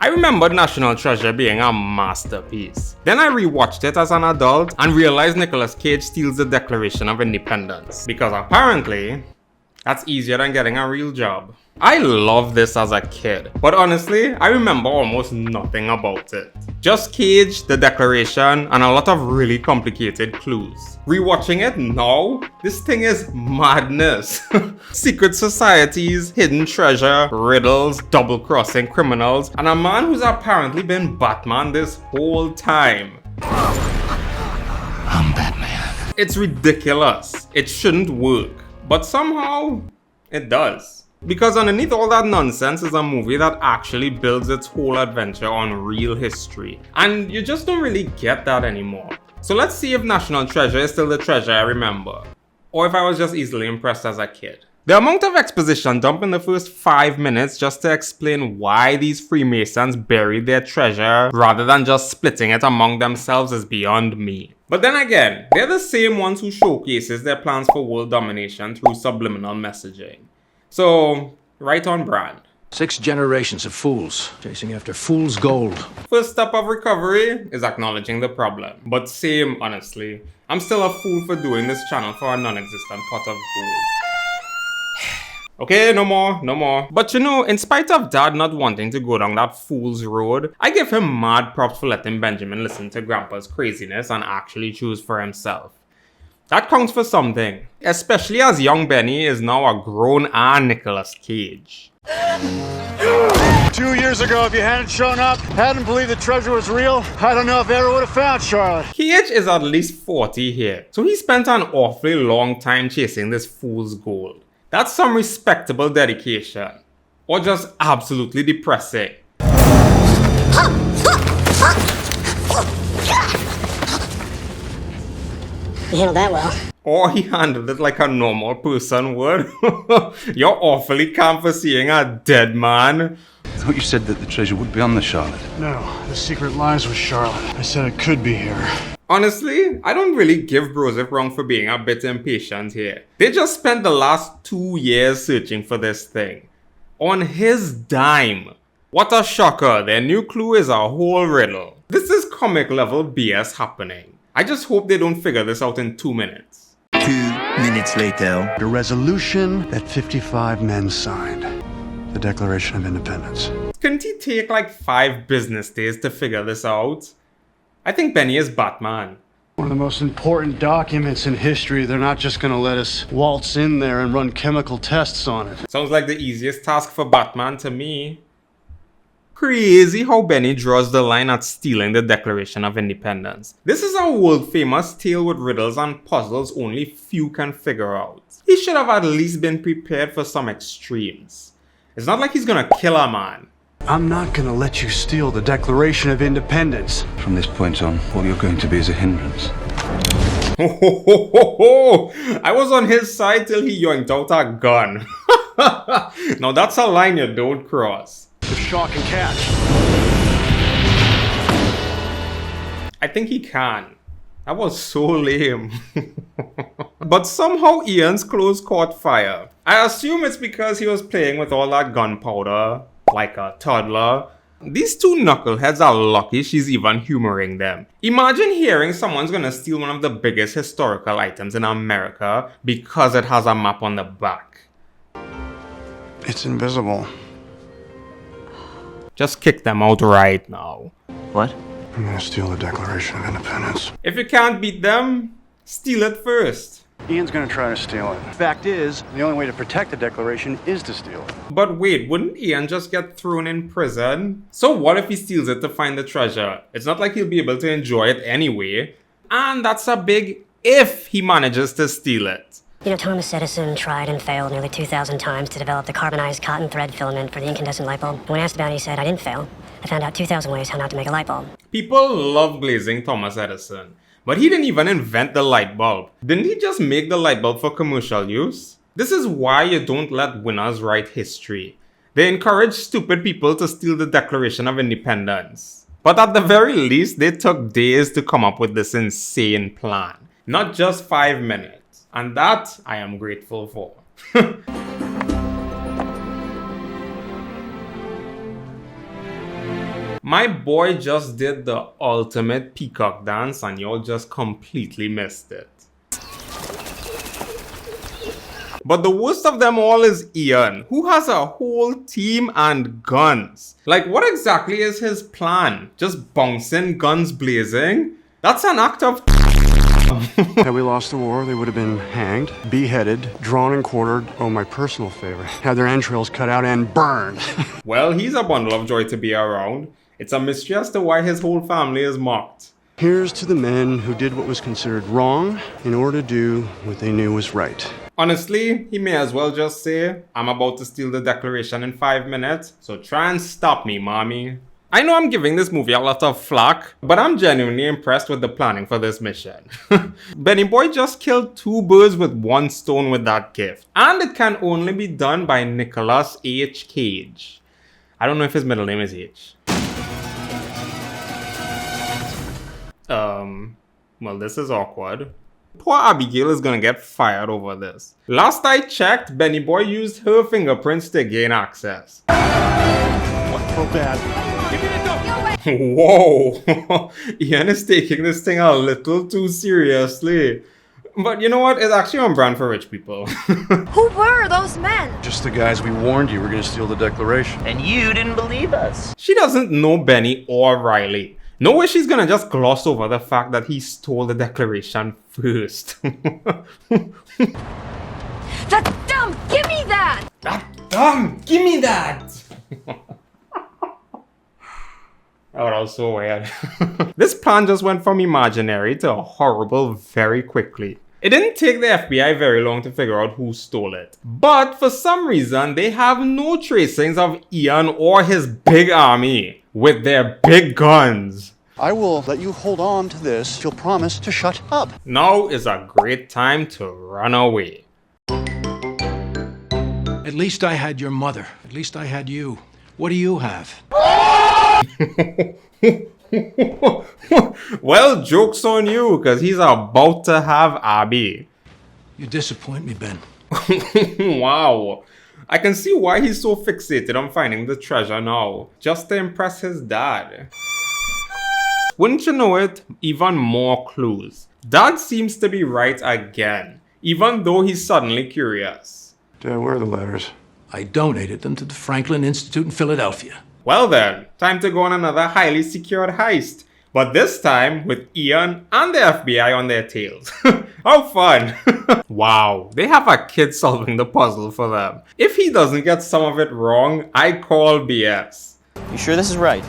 I remembered National Treasure being a masterpiece. Then I rewatched it as an adult and realized Nicolas Cage steals the Declaration of Independence. Because apparently, that's easier than getting a real job. I loved this as a kid, but honestly, I remember almost nothing about it. Just Cage, the Declaration, and a lot of really complicated clues. Rewatching it now, this thing is madness. Secret societies, hidden treasure, riddles, double-crossing criminals, and a man who's apparently been Batman this whole time. I'm Batman. It's ridiculous. It shouldn't work, but somehow it does. Because underneath all that nonsense is a movie that actually builds its whole adventure on real history. And you just don't really get that anymore. So let's see if National Treasure is still the treasure I remember. Or if I was just easily impressed as a kid. The amount of exposition dumped in the first 5 minutes just to explain why these Freemasons buried their treasure rather than just splitting it among themselves is beyond me. But then again, they're the same ones who showcases their plans for world domination through subliminal messaging. So, right on brand. 6 generations of fools chasing after fool's gold. First step of recovery is acknowledging the problem. But same, honestly. I'm still a fool for doing this channel for a non-existent pot of gold. Okay, no more. But you know, in spite of Dad not wanting to go down that fool's road, I give him mad props for letting Benjamin listen to Grandpa's craziness and actually choose for himself. That counts for something, especially as young Benny is now a grown Nicolas Cage. 2 years ago, if you hadn't shown up, hadn't believed the treasure was real, I don't know if I ever would have found Charlotte. Cage is at least 40 here, so he spent an awfully long time chasing this fool's gold. That's some respectable dedication. Or just absolutely depressing. You handled that well. Or he handled it like a normal person would. You're awfully calm for seeing a dead man. I thought you said that the treasure would be on the Charlotte. No, the secret lies with Charlotte. I said it could be here. Honestly, I don't really give Broseph wrong for being a bit impatient here. They just spent the last 2 years searching for this thing. On his dime. What a shocker, their new clue is a whole riddle. This is comic level BS happening. I just hope they don't figure this out in 2 minutes. 2 minutes later. The resolution that 55 men signed. The Declaration of Independence. Couldn't he take like 5 business days to figure this out? I think Benny is Batman. One of the most important documents in history. They're not just gonna let us waltz in there and run chemical tests on it. Sounds like the easiest task for Batman to me. Crazy how Benny draws the line at stealing the Declaration of Independence. This is a world famous tale with riddles and puzzles only few can figure out. He should have at least been prepared for some extremes. It's not like he's gonna kill a man. I'm not gonna let you steal the Declaration of Independence. From this point on, all you're going to be is a hindrance. I was on his side till he yoinked out a gun. Now that's a line you don't cross. The shock and catch. I think he can. That was so lame. But somehow Ian's clothes caught fire. I assume it's because he was playing with all that gunpowder, like a toddler. These 2 knuckleheads are lucky she's even humoring them. Imagine hearing someone's gonna steal one of the biggest historical items in America because it has a map on the back. It's invisible. Just kick them out right now. What? I'm gonna steal the Declaration of Independence. If you can't beat them, steal it first. Ian's gonna try to steal it. Fact is, the only way to protect the Declaration is to steal it. But wait, wouldn't Ian just get thrown in prison? So what if he steals it to find the treasure? It's not like he'll be able to enjoy it anyway. And that's a big if he manages to steal it. You know, Thomas Edison tried and failed nearly 2,000 times to develop the carbonized cotton thread filament for the incandescent light bulb. When asked about it, he said, I didn't fail. I found out 2,000 ways how not to make a light bulb. People love glazing Thomas Edison. But he didn't even invent the light bulb. Didn't he just make the light bulb for commercial use? This is why you don't let winners write history. They encourage stupid people to steal the Declaration of Independence. But at the very least, they took days to come up with this insane plan. Not just 5 minutes. And that I am grateful for. My boy just did the ultimate peacock dance and y'all just completely missed it. But the worst of them all is Ian, who has a whole team and guns. Like, what exactly is his plan? Just bouncing, guns blazing? That's an act of Had we lost the war, they would have been hanged, beheaded, drawn and quartered. Oh, my personal favorite. Had their entrails cut out and burned. Well, he's a bundle of joy to be around. It's a mystery as to why his whole family is mocked. Here's to the men who did what was considered wrong in order to do what they knew was right. Honestly, he may as well just say, I'm about to steal the Declaration in 5 minutes, so try and stop me, mommy. I know I'm giving this movie a lot of flack, but I'm genuinely impressed with the planning for this mission. Benny Boy just killed 2 birds with 1 stone with that gift. And it can only be done by Nicolas Cage. I don't know if his middle name is H. Well, this is awkward. Poor Abigail is gonna get fired over this. Last I checked, Benny Boy used her fingerprints to gain access. So bad. Whoa! Ian is taking this thing a little too seriously. But you know what? It's actually on brand for rich people. Who were those men? Just the guys we warned you were going to steal the Declaration. And you didn't believe us. She doesn't know Benny or Riley. No way she's gonna just gloss over the fact that he stole the Declaration first. That's dumb! Give me that! That dumb! Give me that! Oh, that was so weird. This plan just went from imaginary to horrible very quickly. It didn't take the FBI very long to figure out who stole it. But for some reason, they have no tracings of Ian or his big army with their big guns. I will let you hold on to this if you'll promise to shut up. Now is a great time to run away. At least I had your mother. At least I had you. What do you have? Well, joke's on you, because he's about to have Abby. You disappoint me, Ben. Wow. I can see why he's so fixated on finding the treasure now, just to impress his dad. Wouldn't you know it, even more clues. Dad seems to be right again, even though he's suddenly curious. Dad, where are the letters? I donated them to the Franklin Institute in Philadelphia. Well then, time to go on another highly secured heist. But this time with Ian and the FBI on their tails. How fun! Wow, they have a kid solving the puzzle for them. If he doesn't get some of it wrong, I call BS. You sure this is right?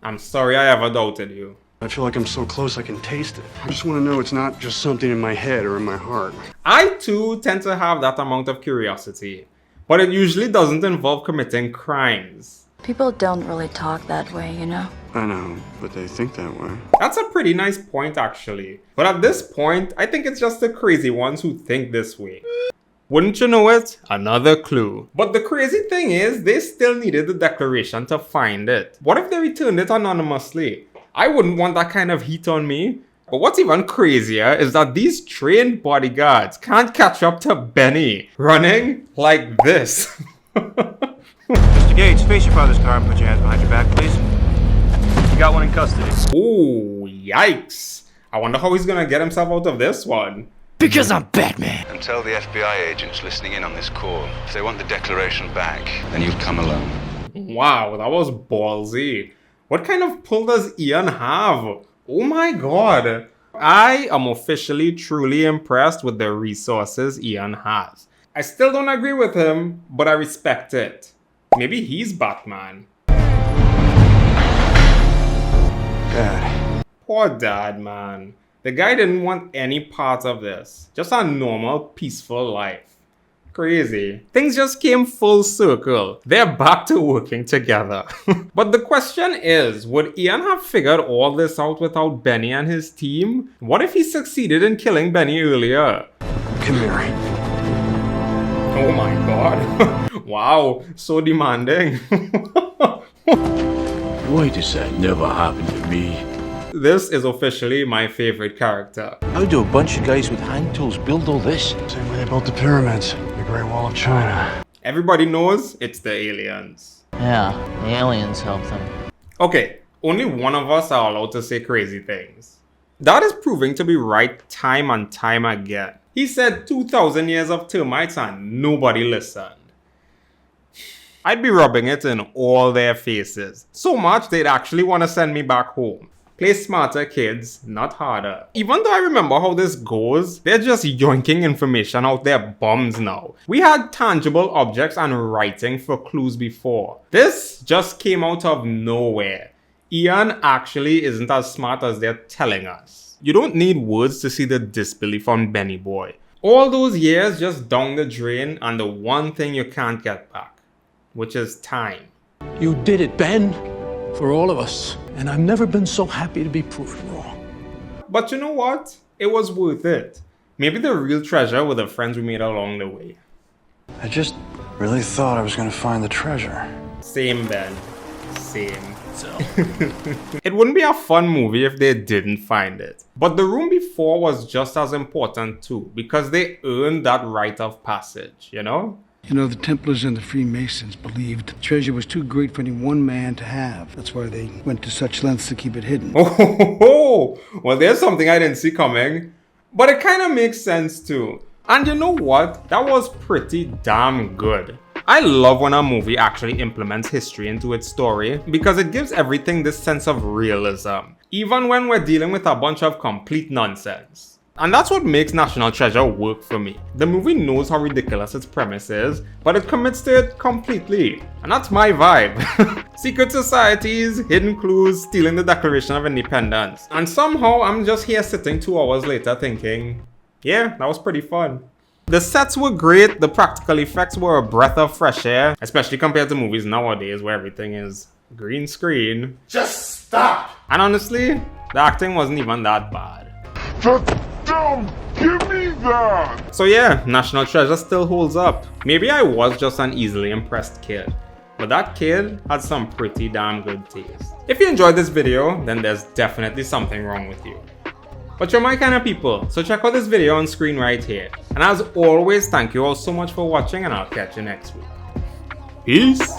I'm sorry I ever doubted you. I feel like I'm so close I can taste it. I just want to know it's not just something in my head or in my heart. I too tend to have that amount of curiosity, but it usually doesn't involve committing crimes. People don't really talk that way, you know? I know, but they think that way. That's a pretty nice point actually. But at this point, I think it's just the crazy ones who think this way. Wouldn't you know it? Another clue. But the crazy thing is, they still needed the Declaration to find it. What if they returned it anonymously? I wouldn't want that kind of heat on me. But what's even crazier is that these trained bodyguards can't catch up to Benny running like this. Mr. Gage, face your father's car and put your hands behind your back, please. You got one in custody. Ooh, yikes. I wonder how he's gonna get himself out of this one. Because I'm Batman. And tell the FBI agents listening in on this call, if they want the Declaration back, then you'll come alone. Wow, that was ballsy. What kind of pull does Ian have? Oh my god. I am officially truly impressed with the resources Ian has. I still don't agree with him, but I respect it. Maybe he's Batman. Dad. Poor dad, man. The guy didn't want any part of this. Just a normal, peaceful life. Crazy. Things just came full circle. They're back to working together. But the question is, would Ian have figured all this out without Benny and his team? What if he succeeded in killing Benny earlier? Come here. Oh my god. Wow, so demanding. Why does that never happen to me? This is officially my favorite character. How do a bunch of guys with hand tools build all this? Same way they built the pyramids, the Great Wall of China. Everybody knows it's the aliens. Yeah, the aliens helped them. Okay, only one of us are allowed to say crazy things. That is proving to be right time and time again. He said 2,000 years of termites and nobody listened. I'd be rubbing it in all their faces. So much they'd actually want to send me back home. Play smarter, kids, not harder. Even though I remember how this goes, they're just yoinking information out their bums now. We had tangible objects and writing for clues before. This just came out of nowhere. Ian actually isn't as smart as they're telling us. You don't need words to see the disbelief on Benny Boy. All those years just down the drain and the one thing you can't get back, which is time. You did it, Ben, for all of us. And I've never been so happy to be proven wrong. But you know what? It was worth it. Maybe the real treasure were the friends we made along the way. I just really thought I was gonna find the treasure. Same, Ben. Same. It wouldn't be a fun movie if they didn't find it. But the room before was just as important too, because they earned that rite of passage, you know? You know, the Templars and the Freemasons believed the treasure was too great for any one man to have. That's why they went to such lengths to keep it hidden. Oh, well, there's something I didn't see coming. But it kind of makes sense too. And you know what? That was pretty damn good. I love when a movie actually implements history into its story because it gives everything this sense of realism, even when we're dealing with a bunch of complete nonsense. And that's what makes National Treasure work for me. The movie knows how ridiculous its premise is, but it commits to it completely. And that's my vibe. Secret societies, hidden clues, stealing the Declaration of Independence. And somehow I'm just here sitting 2 hours later thinking, yeah, that was pretty fun. The sets were great, the practical effects were a breath of fresh air, especially compared to movies nowadays where everything is green screen. Just stop! And honestly, the acting wasn't even that bad. Give me that! So yeah, National Treasure still holds up. Maybe I was just an easily impressed kid, but that kid had some pretty damn good taste. If you enjoyed this video, then there's definitely something wrong with you. But you're my kind of people, so check out this video on screen right here. And as always, thank you all so much for watching and I'll catch you next week. Peace!